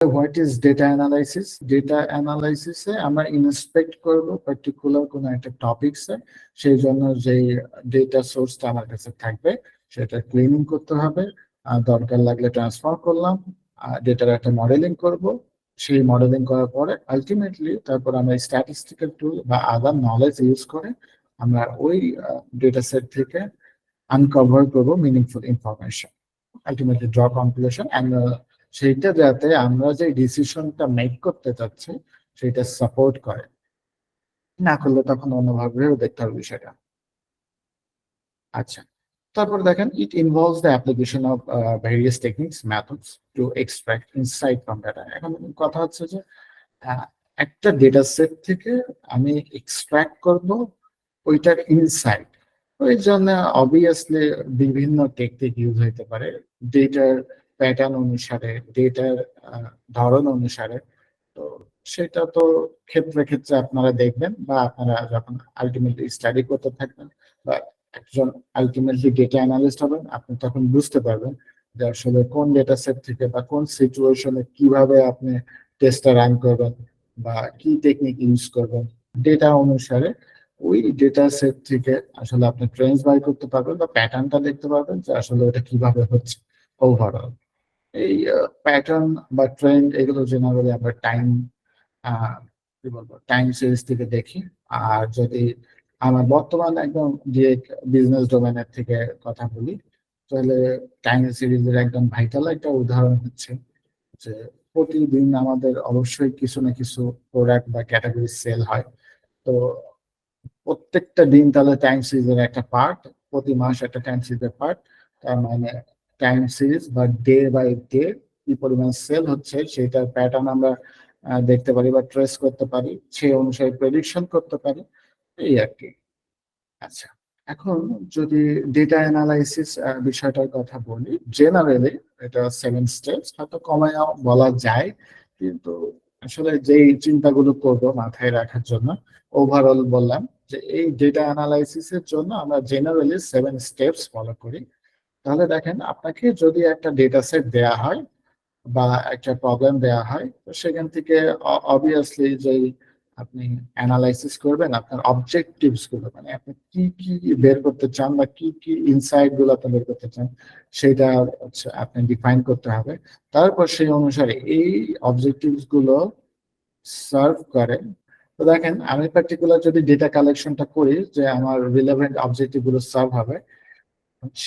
What is data analysis? Data অ্যানালাইসিসে আমরা inspect করব পার্টিকুলার কোনো একটা টপিকসে, সেই জন্য যেই ডেটা সোর্সটা আমার কাছে থাকবে সেটা ক্লিনিং করতে হবে, দরকার লাগলে ট্রান্সফার করলাম, ডেটার একটা মডেলিং করব, সেই মডেলিং করার পরে আলটিমেটলি তারপর আমরা স্ট্যাটিস্টিক্যাল টুল বা আদার নলেজ ইউজ করে আমরা ওই ডেটা সেট থেকে আনকভার করবো meaningful information, ultimately draw conclusion, and সেইটা যাতে আমরা যে ডিসিশনটা মেক করতে চাচ্ছি সেটা সাপোর্ট করে, না করলে তখন অন্যভাবেও দেখতে হবে বিষয়টা। আচ্ছা, তারপর দেখেন ইট involves the application of various techniques methods two extract insight from data. এখন কথা হচ্ছে যে একটা ডেটা সেট থেকে আমি এক্সট্রাক্ট করব ওইটার ইনসাইট, ওই জন্য অবভিয়াসলি বিভিন্ন টেকনিক ইউজ হইতে পারে ডেটার প্যাটার্ন অনুসারে, ডেটার ধরন অনুসারে। তো সেটা তো ক্ষেত্রে ক্ষেত্রে আপনারা দেখবেন, বা আপনারা যখন আলটিমেটলি স্টাডি করতে থাকবেন বা একজন আলটিমেটলি ডেটা অ্যানালিস্ট হবেন, আপনি তখন বুঝতে পারবেন যে আসলে কোন ডেটা সেট থেকে বা কোন সিচুয়েশনে কিভাবে আপনি টেস্টটা রান করবেন বা কি টেকনিক ইউজ করবেন। ডেটা অনুসারে ওই ডেটা সেট থেকে আসলে আপনি ট্রেন্ডস বাই করতে পারবেন বা প্যাটার্নটা দেখতে পারবেন যে আসলে ওটা কিভাবে হচ্ছে ওভারঅল। এই প্যাটার্ন বা ট্রেন্ড এগুলো জেনারেলি আমরা কি বলবো টাইম সিরিজ থেকে দেখি। আর যদি আমার বর্তমান একদম ডিরেক্ট বিজনেস ডোমেনের থেকে কথা বলি, তাহলে টাইম সিরিজের একদম ভাইটাল একটা উদাহরণ হচ্ছে যে প্রতিদিন আমাদের অবশ্যই কিছু না কিছু প্রোডাক্ট বা ক্যাটাগরি সেল হয়। তো প্রত্যেকটা দিন তাহলে টাইম সিরিজের একটা পার্ট, প্রতি মাস একটা টাইম সিরিজের পার্ট। তার মানে টাইম সিরিজ বা ডে বাই ডে কি পরিমাণ সেল হচ্ছে সেটার প্যাটার্ন আমরা দেখতে পারি বা ট্রেস করতে পারি, সেই অনুসারে প্রেডিকশন করতে পারি, এই আর কি। আচ্ছা, এখন যদি ডেটা অ্যানালাইসিস বিষয়টার কথা বলি, জেনারেলি এটা 7 স্টেপস, হয়তো কমায় বলা যায়, কিন্তু আসলে যেই চিন্তাগুলো করবো মাথায় রাখার জন্য ওভারঅল বললাম যে এই ডেটা অ্যানালাইসিসের জন্য আমরা জেনারেলি 7 স্টেপস ফলো করি। তাহলে দেখেন, আপনাকে যদি একটা ডেটা সেট দেয়া হয় বা একটা প্রবলেম দেয়া হয়, তো সেখান থেকে অবভিয়াসলি যে আপনি অ্যানালাইসিস করবেন আপনার অবজেক্টিভস গুলো, মানে আপনি কি কি বের করতে চান বা কি কি ইনসাইট গুলো আপনি বের করতে চান সেটা হচ্ছে আপনি ডিফাইন করতে হবে। তারপর সেই অনুসারে এই অবজেক্টিভস গুলো সার্ভ করে। তো দেখেন, আমি পার্টিকুলার যদি ডেটা কালেকশনটা করি যে আমার রিলেভেন্ট অবজেক্টিভ গুলো সার্ভ হবে,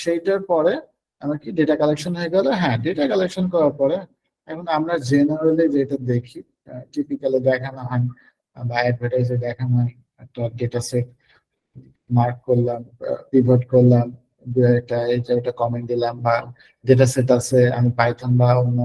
সেইটার পরে আমার কি ডেটা কালেকশন হয়ে গেল। হ্যাঁ, ডেটা কালেকশন করার পরে এখন আমরা জেনারেলি যেটা দেখি, টিপিক্যালি দেখানো হয় বা অ্যাডভার্টাইজে দেখানো হয়, একটা ডেটা সেট মার্ক করলাম, পিভট করলাম, একটা এটা কমেন্ট দিলাম, বা ডেটা সেট আছে আমি পাইথন বা অন্য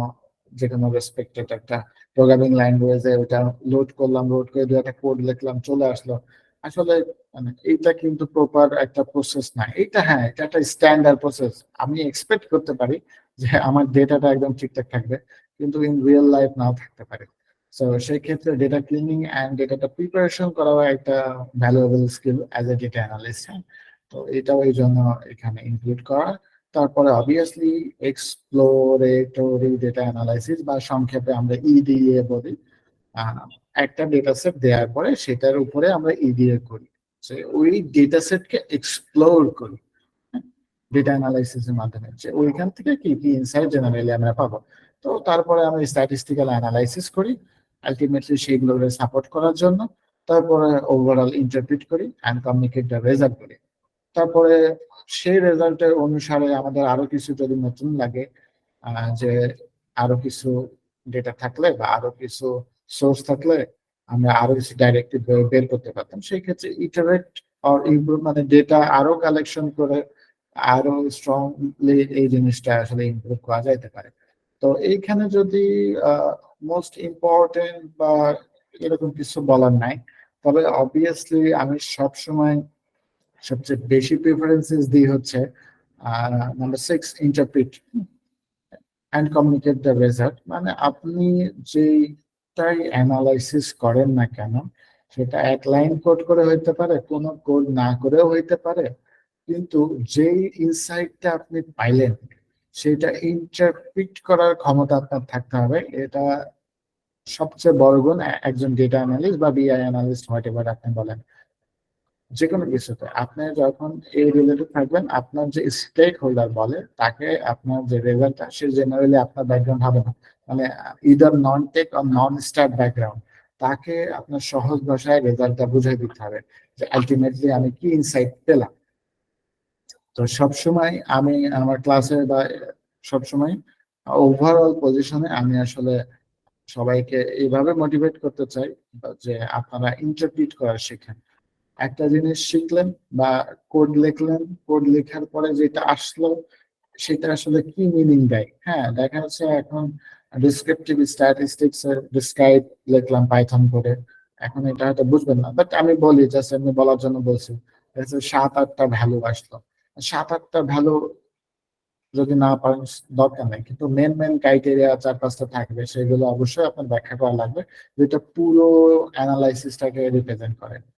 যে কোনো রেসপেক্টেড একটা প্রোগ্রামিং ল্যাঙ্গুয়েজে ওটা লোড করলাম, লোড করে দু একটা কোড লিখলাম, চলে আসলো। আসলে মানে এইটা কিন্তু প্রপার একটা প্রসেস না। এটা হ্যাঁ, এটা একটা স্ট্যান্ডার্ড প্রসেস। আমি এক্সপেক্ট করতে পারি যে আমার ডেটাটা একদম ঠিকঠাক থাকবে, কিন্তু ইন রিয়েল লাইফ নাও থাকতে পারে। তো সেই ক্ষেত্রে ডেটা ক্লিনিং অ্যান্ড ডেটাটা প্রিপারেশন করাও একটা valuable skill as a data analyst. হ্যাঁ, তো এটাও এই জন্য এখানে ইনক্লুড করা। তারপরে অবভিয়াসলি এক্সপ্লোরেটরি ডেটা অ্যানালাইসিস, বা সংক্ষেপে আমরা ইডিএ বলি। আহ, একটা ডেটা সেট দেওয়ার পরে সেটার উপরে আমরা ইডিএ করি, যে ওই ডেটা সেটকে এক্সপ্লোর করি ডেটা অ্যানালাইসিসের মাধ্যমে, যে ওইখান থেকে কি কি ইনসাইট জেনারেলি আমরা পাবো। তো তারপরে আমরা স্ট্যাটিস্টিক্যাল অ্যানালাইসিস করি আলটিমেটলি সেগুলোকে সাপোর্ট করার জন্য। তারপরে ওভারঅল ইন্টারপ্রিট করি অ্যান্ড কমিউনিকেট দ্য রেজাল্ট করি। তারপরে সেই রেজাল্টের অনুসারে আমাদের আরো কিছু যদি নতুন লাগে, যে আরো কিছু ডেটা থাকলে বা আরো কিছু সোর্স থাকলে আমরা আরো কিছু ডাইরেক্টিভ বের করতে পারতাম, সেই ক্ষেত্রে ইটারেট অর ইমপ্রুভ, মানে ডেটা আরো কালেকশন করে আরো স্ট্রংলি এই জিনিসটা আসলে ইমপ্রুভ করা যাইতে পারে। তো এইখানে যদি মোস্ট ইম্পর্টেন্ট বা এরকম কিছু বলার নাই, তবে অবভিয়াসলি আমি সবসময় সবচেয়ে বেশি প্রেফারেন্সেস দিই হচ্ছে number 6, interpret and communicate the result. মানে আপনি যেটাই অ্যানালাইসিস করেন না কেন, সেটা এক লাইন কোড করে হইতে পারে, কোনো কোড না করেও হইতে পারে, কিন্তু যেই ইনসাইটটা আপনি পাইলেন সেটা ইন্টারপ্রিট করার ক্ষমতা আপনার থাকতে হবে। এটা সবচেয়ে বড় গুণ একজন ডেটা অ্যানালিস্ট বা বিআই অ্যানালিস্ট হোয়াট এভার আপনি বলেন, যে কোনো কিছুতে আপনি যখন এই রিলেটেড থাকবেন, আপনার যে স্টেক হোল্ডার বলে তাকে আপনার যে রেজাল্টটা সে জেনারেলি আপনার ব্যাকগ্রাউন্ড হবে না, মানে either non tech or non start background, তাকে আপনার সহজ ভাষায় রেজাল্টটা বুঝাই দিতে হবে যে আলটিমেটলি আমি কি ইনসাইট পেলাম। তো সবসময় আমি আমার ক্লাসে বা সবসময় ওভারঅল পজিশনে আমি আসলে সবাইকে এইভাবে মোটিভেট করতে চাই যে আপনারা ইন্টারপ্রিট করা শেখেন। একটা জিনিস শিখলেন বা কোড লিখলেন, কোড লেখার পরে যেটা আসলো সেটা আসলে কি মিনিং দেয়। হ্যাঁ, দেখা যাচ্ছে এখন ডিসক্রিপটিভ স্ট্যাটিস্টিক্স এর ডিসক্রাইব লিখলাম পাইথন করে, এখন এটা হয়তো বুঝবেন না, বাট আমি বলি জাস্ট এমনি বলার জন্য বলছি। 7-8টা ভ্যালু আসলো, 7-8টা ভ্যালু যদি না পারেন দরকার নেই, কিন্তু মেন মেন ক্রাইটেরিয়া 4-5টা থাকবে, সেগুলো অবশ্যই আপনার ব্যাখ্যা করা লাগবে, যেটা পুরো অ্যানালাইসিসটাকে রিপ্রেজেন্ট করে।